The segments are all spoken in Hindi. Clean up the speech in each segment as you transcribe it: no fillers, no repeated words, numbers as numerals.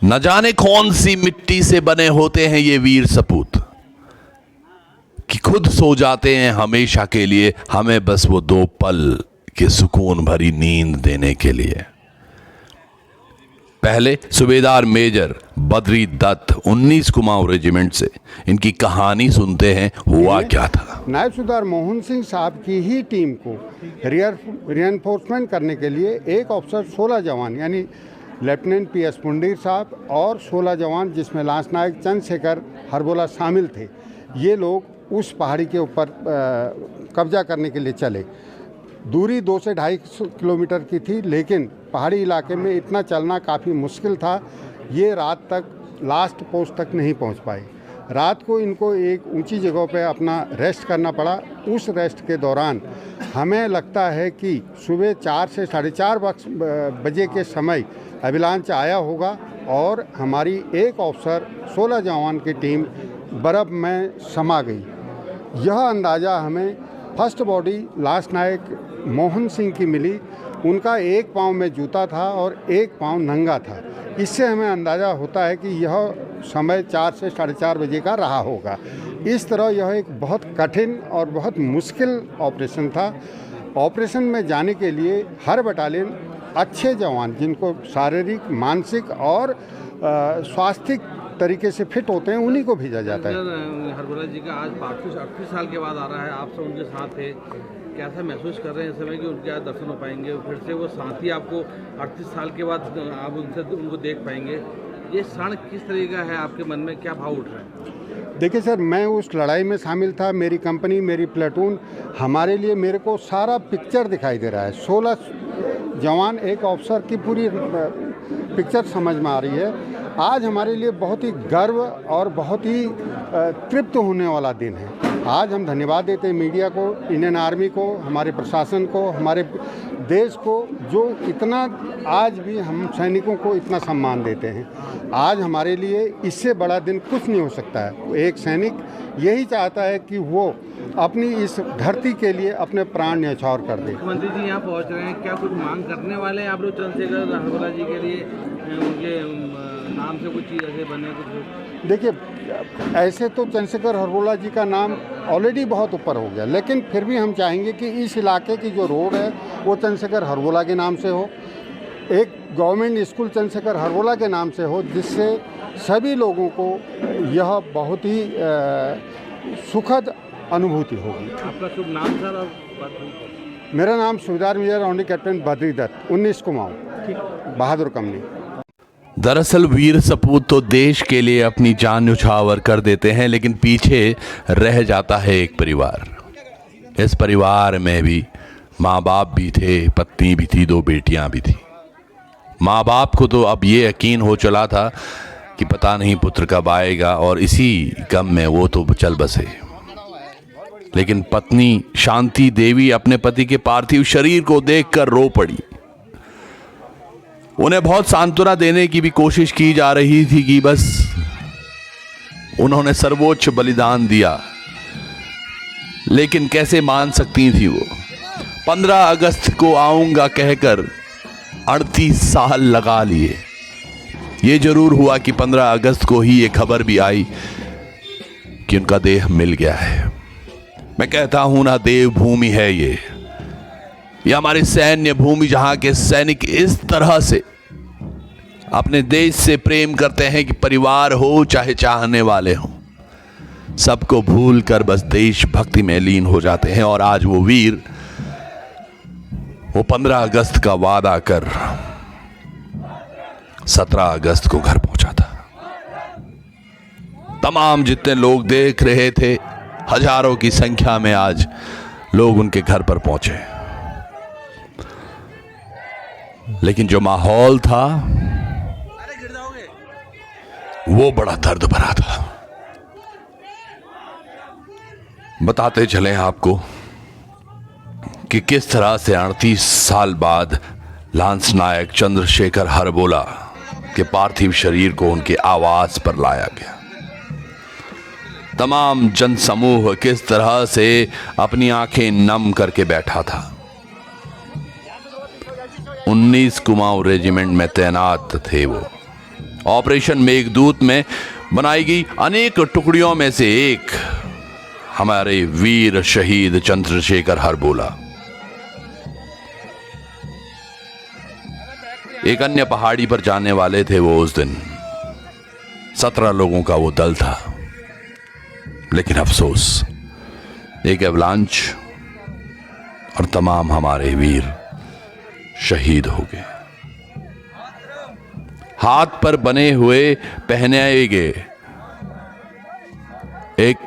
न जाने कौन सी मिट्टी से बने होते हैं ये वीर सपूत कि खुद सो जाते हैं हमेशा के लिए, हमें बस वो 2 पल की सुकून भरी नींद देने के लिए। पहले सूबेदार मेजर बद्री दत्त 19 कुमाऊं रेजिमेंट से इनकी कहानी सुनते हैं, हुआ क्या था। नायब सूबेदार मोहन सिंह साहब की ही टीम को रियनफोर्समेंट करने के लिए एक ऑफिसर 16 जवान यानी लेफ्टिनेंट PS पुंडीर साहब और 16 जवान जिसमें लांस नायक चंद्रशेखर हरबोला शामिल थे, ये लोग उस पहाड़ी के ऊपर कब्जा करने के लिए चले। दूरी 2 से 2.5 किलोमीटर की थी, लेकिन पहाड़ी इलाके में इतना चलना काफ़ी मुश्किल था। ये रात तक लास्ट पोस्ट तक नहीं पहुंच पाए। रात को इनको एक ऊंची जगह पे अपना रेस्ट करना पड़ा। उस रेस्ट के दौरान हमें लगता है कि सुबह 4 से 4:30 बजे के समय अविलांच आया होगा और हमारी एक ऑफिसर 16 जवान की टीम बर्फ़ में समा गई। यह अंदाज़ा हमें फर्स्ट बॉडी लांस नायक मोहन सिंह की मिली। उनका एक पाँव में जूता था और एक पाँव नंगा था। इससे हमें अंदाज़ा होता है कि यह समय 4 से 4:30 बजे का रहा होगा। इस तरह यह एक बहुत कठिन और बहुत मुश्किल ऑपरेशन था। ऑपरेशन में जाने के लिए हर बटालियन अच्छे जवान जिनको शारीरिक, मानसिक और स्वास्थ्य तरीके से फिट होते हैं, उन्हीं को भेजा जाता है। हरबोला जी का आज 38 साल के बाद आ रहा है, आप सब उनके साथ थे, कैसा महसूस कर रहे हैं इस समय कि उनके आज दर्शन हो पाएंगे, फिर से वो साथी आपको 38 साल के बाद आप उनको देख पाएंगे। ये क्षण किस तरीके का है, आपके मन में क्या भाव उठ रहा है? देखिए सर, मैं उस लड़ाई में शामिल था। मेरी कंपनी, मेरी प्लेटून, हमारे लिए मेरे को सारा पिक्चर दिखाई दे रहा है। 16 जवान, एक ऑफिसर की पूरी पिक्चर समझ में आ रही है। आज हमारे लिए बहुत ही गर्व और बहुत ही तृप्त होने वाला दिन है। आज हम धन्यवाद देते हैं मीडिया को, इंडियन आर्मी को, हमारे प्रशासन को, हमारे देश को, जो इतना आज भी हम सैनिकों को इतना सम्मान देते हैं। आज हमारे लिए इससे बड़ा दिन कुछ नहीं हो सकता है। एक सैनिक यही चाहता है कि वो अपनी इस धरती के लिए अपने प्राण न्यौछावर कर दे। मुख्यमंत्री जी यहाँ पहुँच रहे हैं, क्या कुछ मांग करने वाले हैं आप लोग चंद्रशेखर हरबोला जी के लिए? उनके नाम से कुछ चीज़ ऐसे बने कुछ? देखिए, ऐसे तो चंद्रशेखर हरबोला जी का नाम ऑलरेडी बहुत ऊपर हो गया, लेकिन फिर भी हम चाहेंगे कि इस इलाके की जो रोड है वो चंद्रशेखर हरबोला के नाम से हो, एक गवर्नमेंट स्कूल चंद्रशेखर हरबोला के नाम से हो, जिससे सभी लोगों को यह बहुत ही सुखद अनुभूति होगी। आपका शुभ नाम सर? और मेरा नाम सूबेदार मेजर राउंडी कैप्टन बद्री दत्त, 19 कुमाऊं, बहादुर कंपनी। दरअसल वीर सपूत तो देश के लिए अपनी जान न्यौछावर कर देते हैं, लेकिन पीछे रह जाता है एक परिवार। इस परिवार में भी माँ बाप भी थे, पत्नी भी थी, 2 बेटियां भी थी। माँ बाप को तो अब ये यकीन हो चला था कि पता नहीं पुत्र कब आएगा, और इसी गम में वो तो चल बसे। लेकिन पत्नी शांति देवी अपने पति के पार्थिव शरीर को देखकर रो पड़ी। उन्हें बहुत सांत्वना देने की भी कोशिश की जा रही थी कि बस उन्होंने सर्वोच्च बलिदान दिया, लेकिन कैसे मान सकती थी वो। 15 अगस्त को आऊंगा कहकर 38 साल लगा लिए। ये जरूर हुआ कि 15 अगस्त को ही ये खबर भी आई कि उनका देह मिल गया है। मैं कहता हूं ना, देवभूमि है ये हमारी सैन्य भूमि, जहां के सैनिक इस तरह से अपने देश से प्रेम करते हैं कि परिवार हो चाहे चाहने वाले हो, सबको भूल कर बस देशभक्ति में लीन हो जाते हैं। और आज वो वीर वो 15 अगस्त का वादा कर 17 अगस्त को घर पहुंचा था। तमाम जितने लोग देख रहे थे, हजारों की संख्या में आज लोग उनके घर पर पहुंचे, लेकिन जो माहौल था वो बड़ा दर्द भरा था। बताते चले आपको कि किस तरह से 38 साल बाद लांस नायक चंद्रशेखर हरबोला के पार्थिव शरीर को उनके आवास पर लाया गया। तमाम जनसमूह किस तरह से अपनी आंखें नम करके बैठा था। 19 कुमाऊं रेजिमेंट में तैनात थे वो, ऑपरेशन मेघदूत में बनाई गई अनेक टुकड़ियों में से एक हमारे वीर शहीद चंद्रशेखर हरबोला। एक अन्य पहाड़ी पर जाने वाले थे वो उस दिन। 17 लोगों का वो दल था, लेकिन अफसोस एक एवलांच और तमाम हमारे वीर शहीद हो गए। हाथ पर बने हुए पहनाए गए एक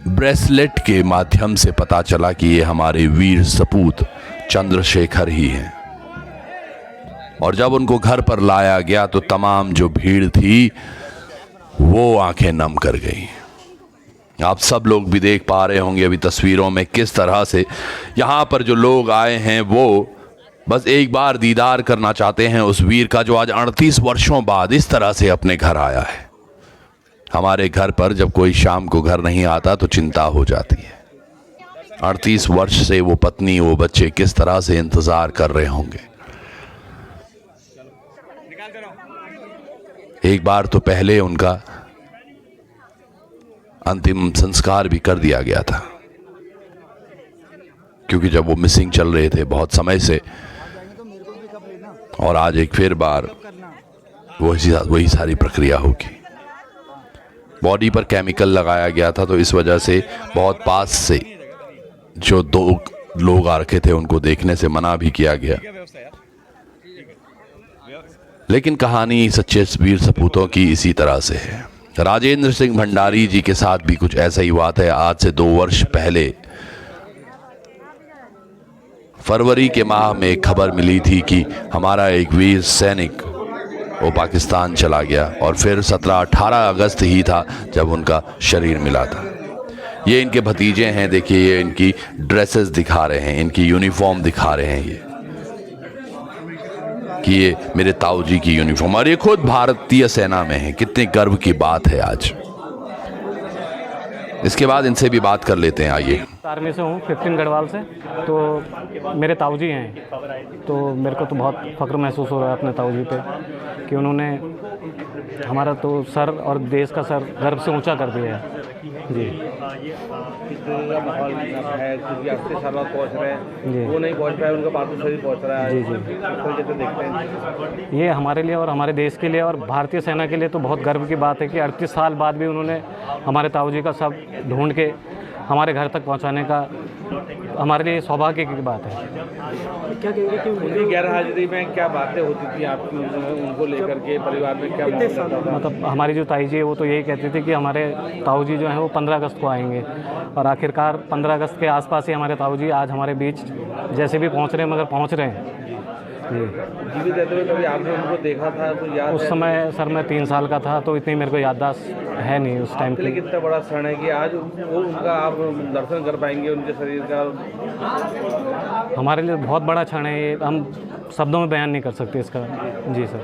ब्रेसलेट के माध्यम से पता चला कि ये हमारे वीर सपूत चंद्रशेखर ही हैं। और जब उनको घर पर लाया गया तो तमाम जो भीड़ थी वो आंखें नम कर गई। आप सब लोग भी देख पा रहे होंगे अभी तस्वीरों में किस तरह से यहाँ पर जो लोग आए हैं वो बस एक बार दीदार करना चाहते हैं उस वीर का जो आज 38 वर्षों बाद इस तरह से अपने घर आया है। हमारे घर पर जब कोई शाम को घर नहीं आता तो चिंता हो जाती है। 38 वर्ष से वो पत्नी वो बच्चे किस तरह से इंतजार कर रहे होंगे। एक बार तो पहले उनका अंतिम संस्कार भी कर दिया गया था, क्योंकि जब वो मिसिंग चल रहे थे बहुत समय से, और आज एक फिर बार वही सारी प्रक्रिया होगी। बॉडी पर केमिकल लगाया गया था तो इस वजह से बहुत पास से जो 2 लोग आ रखे थे उनको देखने से मना भी किया गया। लेकिन कहानी सच्चे वीर सपूतों की इसी तरह से है। राजेंद्र सिंह भंडारी जी के साथ भी कुछ ऐसा ही बात है। आज से 2 वर्ष पहले फरवरी के माह में एक खबर मिली थी कि हमारा एक वीर सैनिक वो पाकिस्तान चला गया, और फिर 17-18 अगस्त ही था जब उनका शरीर मिला था। ये इनके भतीजे हैं, देखिए ये इनकी ड्रेसेस दिखा रहे हैं, इनकी यूनिफॉर्म दिखा रहे हैं ये कि ये मेरे ताऊ जी की यूनिफॉर्म, और ये खुद भारतीय सेना में है। कितने गर्व की बात है आज। इसके बाद इनसे भी बात कर लेते हैं, आइए। आर्मी से हूँ, 15 गढ़वाल से। तो मेरे ताऊ जी हैं, तो मेरे को तो बहुत फ़ख्र महसूस हो रहा है अपने ताऊ जी पे कि उन्होंने हमारा तो सर और देश का सर गर्व से ऊंचा कर दिया है। जी माहौल है क्योंकि 38 साल बाद पहुँच रहे हैं, जी। वो नहीं पहुँच पाए, उनका पार्थिव शरीर पहुँच रहा है। जी जी किस तरीके से देखते हैं? ये हमारे लिए और हमारे देश के लिए और भारतीय सेना के लिए तो बहुत गर्व की बात है कि 38 साल बाद भी उन्होंने हमारे ताऊ जी का सब ढूंढ के हमारे घर तक पहुंचाने का हमारे लिए सौभाग्य की बात है। क्या कहेंगे कि उनकी गैर हाजिरी में क्या बातें होती थी आपकी उनको लेकर के, परिवार में क्या मतलब हमारी जो ताई जी है वो तो यही कहती थी कि हमारे ताऊ जी जो हैं वो 15 अगस्त को आएंगे, और आखिरकार 15 अगस्त के आसपास ही हमारे ताऊ जी आज हमारे बीच जैसे भी पहुंच रहे हैं, मगर पहुंच रहे हैं। जीवित रहते हुए कभी आपने उनको देखा था तो याद? उस समय सर मैं 3 साल का था, तो इतनी मेरे को याददाश्त है नहीं उस टाइम की। कितना बड़ा क्षण है कि आज वो उनका आप दर्शन कर पाएंगे उनके शरीर का। हमारे लिए बहुत बड़ा क्षण है ये, हम शब्दों में बयान नहीं कर सकते इसका। जी सर।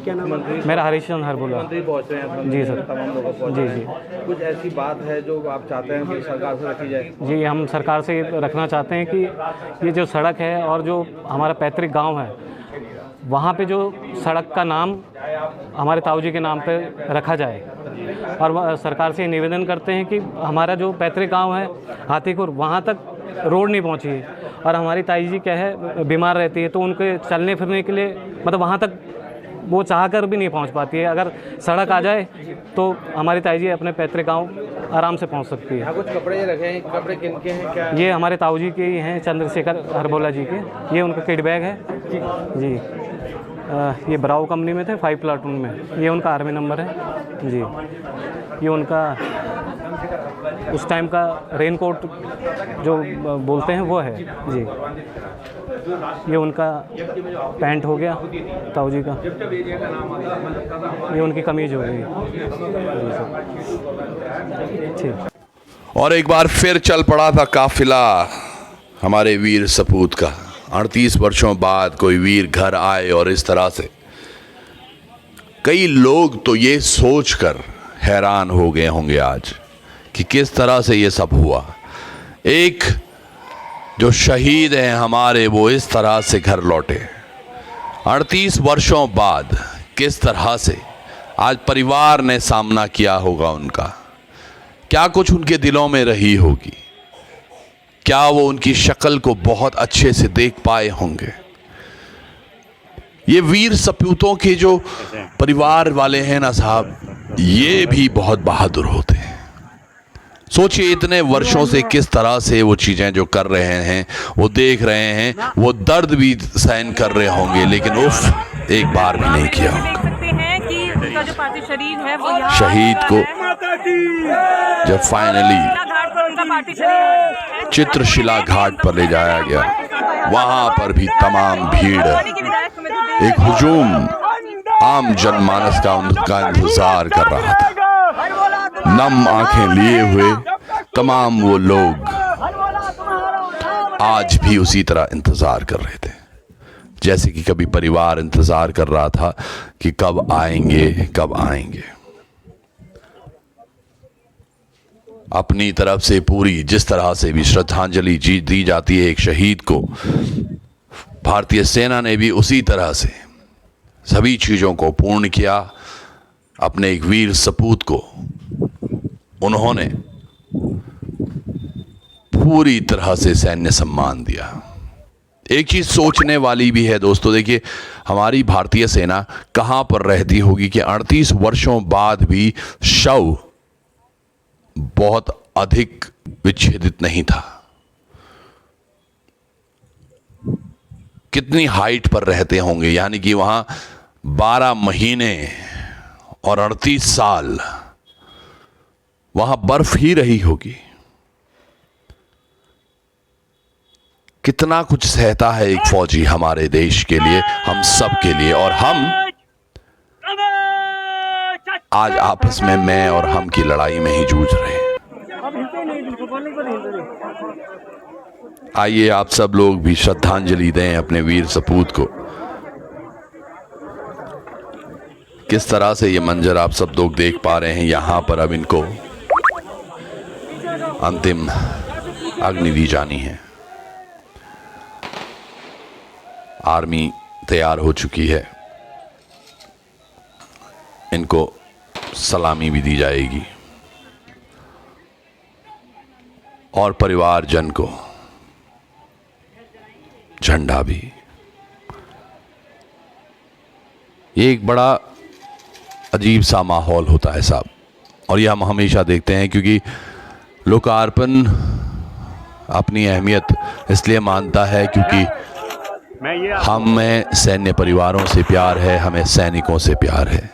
क्या नाम? मेरा हरीशचंद्र हरबोला। मंत्री पहुँच रहे हैं जी सर। तमाम लोगों को जी जी। कुछ ऐसी बात है जो आप चाहते हैं कि सरकार से रखी जाए? जी, हम सरकार से रखना चाहते हैं कि ये जो सड़क है और जो हमारा पैतृक गांव है, वहाँ पे जो सड़क का नाम हमारे ताऊ जी के नाम पे रखा जाए। और सरकार से निवेदन करते हैं कि हमारा जो पैतृक गांव है हाथीपुर, वहाँ तक रोड नहीं पहुँची है, और हमारी ताई जी क्या है बीमार रहती है, तो उनके चलने फिरने के लिए मतलब वहाँ तक वो चाहकर भी नहीं पहुँच पाती है। अगर सड़क आ जाए तो हमारी ताई जी अपने पैतृक गांव आराम से पहुँच सकती है। यहाँ कुछ कपड़े रखे हैं, कपड़े किनके हैं क्या? ये हमारे ताऊ जी के ही हैं, चंद्रशेखर हरबोला जी के। ये उनका किट बैग है जी। ये ब्राउ कंपनी में थे 5 प्लाटून में। ये उनका आर्मी नंबर है जी। ये उनका उस टाइम का रेनकोट जो बोलते हैं वो है जी। ये उनका पैंट हो गया ताऊ जी का। ये उनकी कमीज हो गई जी सर। ठीक। और एक बार फिर चल पड़ा था काफिला हमारे वीर सपूत का। 38 वर्षों बाद कोई वीर घर आए, और इस तरह से कई लोग तो ये सोचकर हैरान हो गए होंगे आज कि किस तरह से ये सब हुआ। एक जो शहीद हैं हमारे, वो इस तरह से घर लौटे 38 वर्षों बाद। किस तरह से आज परिवार ने सामना किया होगा उनका, क्या कुछ उनके दिलों में रही होगी, क्या वो उनकी शक्ल को बहुत अच्छे से देख पाए होंगे। ये वीर सपूतों के जो परिवार वाले हैं ना साहब, ये भी बहुत बहादुर होते हैं। सोचिए इतने वर्षों से किस तरह से वो चीज़ें जो कर रहे हैं, वो देख रहे हैं, वो दर्द भी सहन कर रहे होंगे, लेकिन उफ एक बार भी नहीं किया होगा। उनका जो पार्थिव शरीर है वो यहाँ शहीद को जब फाइनली उनका पार्थिव शरीर चित्रशिला घाट पर ले जाया गया, वहां पर भी तमाम भीड़, एक हुजूम आम जनमानस का उनका इंतजार कर रहा था। नम आंखें लिए हुए तमाम वो लोग आज भी उसी तरह इंतजार कर रहे थे, जैसे कि कभी परिवार इंतजार कर रहा था कि कब आएंगे कब आएंगे। अपनी तरफ से पूरी जिस तरह से भी श्रद्धांजलि दी जाती है एक शहीद को, भारतीय सेना ने भी उसी तरह से सभी चीज़ों को पूर्ण किया। अपने एक वीर सपूत को उन्होंने पूरी तरह से सैन्य सम्मान दिया। एक चीज़ सोचने वाली भी है दोस्तों, देखिए हमारी भारतीय सेना कहाँ पर रहती होगी कि 38 वर्षों बाद भी शव बहुत अधिक विच्छेदित नहीं था। कितनी हाइट पर रहते होंगे, यानी कि वहां 12 महीने और 38 साल वहां बर्फ ही रही होगी। कितना कुछ सहता है एक फौजी हमारे देश के लिए, हम सब के लिए, और हम आज आपस में मैं और हम की लड़ाई में ही जूझ रहे हैं। आइए आप सब लोग भी श्रद्धांजलि दें अपने वीर सपूत को। किस तरह से ये मंजर आप सब लोग देख पा रहे हैं, यहां पर अब इनको अंतिम अग्नि दी जानी है। आर्मी तैयार हो चुकी है, इनको सलामी भी दी जाएगी और परिवारजन को झंडा भी। ये एक बड़ा अजीब सा माहौल होता है साहब, और ये हम हमेशा देखते हैं, क्योंकि लोकार्पण अपनी अहमियत इसलिए मानता है क्योंकि हमें सैन्य परिवारों से प्यार है, हमें सैनिकों से प्यार है।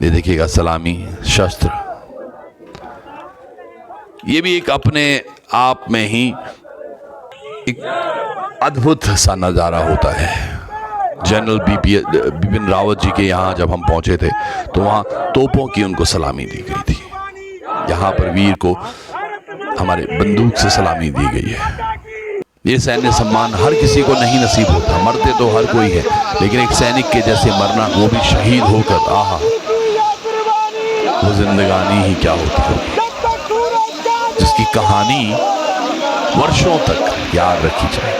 ये देखिएगा सलामी, शस्त्र, ये भी एक अपने आप में ही एक अद्भुत सा नज़ारा होता है। जनरल बिपिन रावत जी के यहाँ जब हम पहुंचे थे तो वहाँ तोपों की उनको सलामी दी गई थी। यहाँ पर वीर को हमारे बंदूक से सलामी दी गई है। ये सैन्य सम्मान हर किसी को नहीं नसीब होता, मरते तो हर कोई है, लेकिन एक सैनिक के जैसे मरना, वो भी शहीद होकर, आहा, वो जिंदगानी ही क्या होती होगी, जिसकी कहानी वर्षों तक याद रखी जाए।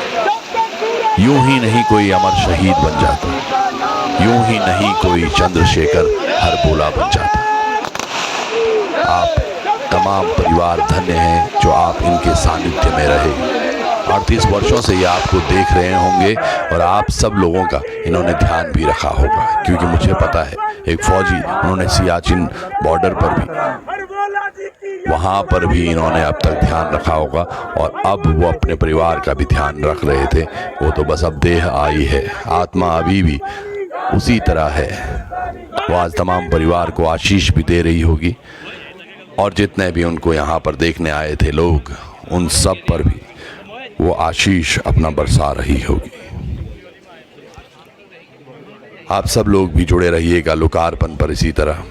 यूं ही नहीं कोई अमर शहीद बन जाता, यूं ही नहीं कोई चंद्रशेखर हरबोला बन जाता। आप तमाम परिवार धन्य हैं जो आप इनके सानिध्य में रहे। 38 वर्षों से ये आपको देख रहे होंगे और आप सब लोगों का इन्होंने ध्यान भी रखा होगा, क्योंकि मुझे पता है एक फौजी, उन्होंने सियाचिन बॉर्डर पर भी, वहाँ पर भी इन्होंने अब तक ध्यान रखा होगा, और अब वो अपने परिवार का भी ध्यान रख रहे थे। वो तो बस अब देह आई है, आत्मा अभी भी उसी तरह है। वो आज तमाम परिवार को आशीष भी दे रही होगी, और जितने भी उनको यहाँ पर देखने आए थे लोग, उन सब पर भी वो आशीष अपना बरसा रही होगी। आप सब लोग भी जुड़े रहिएगा लोकार्पण पर इसी तरह।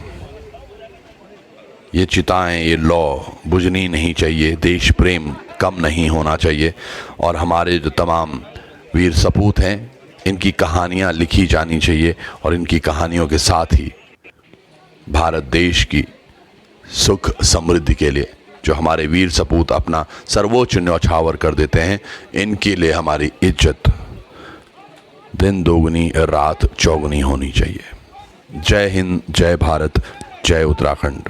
ये चिताएं, ये लौ बुझनी नहीं चाहिए, देश प्रेम कम नहीं होना चाहिए, और हमारे जो तमाम वीर सपूत हैं इनकी कहानियां लिखी जानी चाहिए, और इनकी कहानियों के साथ ही भारत देश की सुख समृद्धि के लिए जो हमारे वीर सपूत अपना सर्वोच्च न्यौछावर कर देते हैं, इनके लिए हमारी इज्जत दिन दोगुनी रात चौगुनी होनी चाहिए। जय हिंद, जय भारत, जय उत्तराखंड।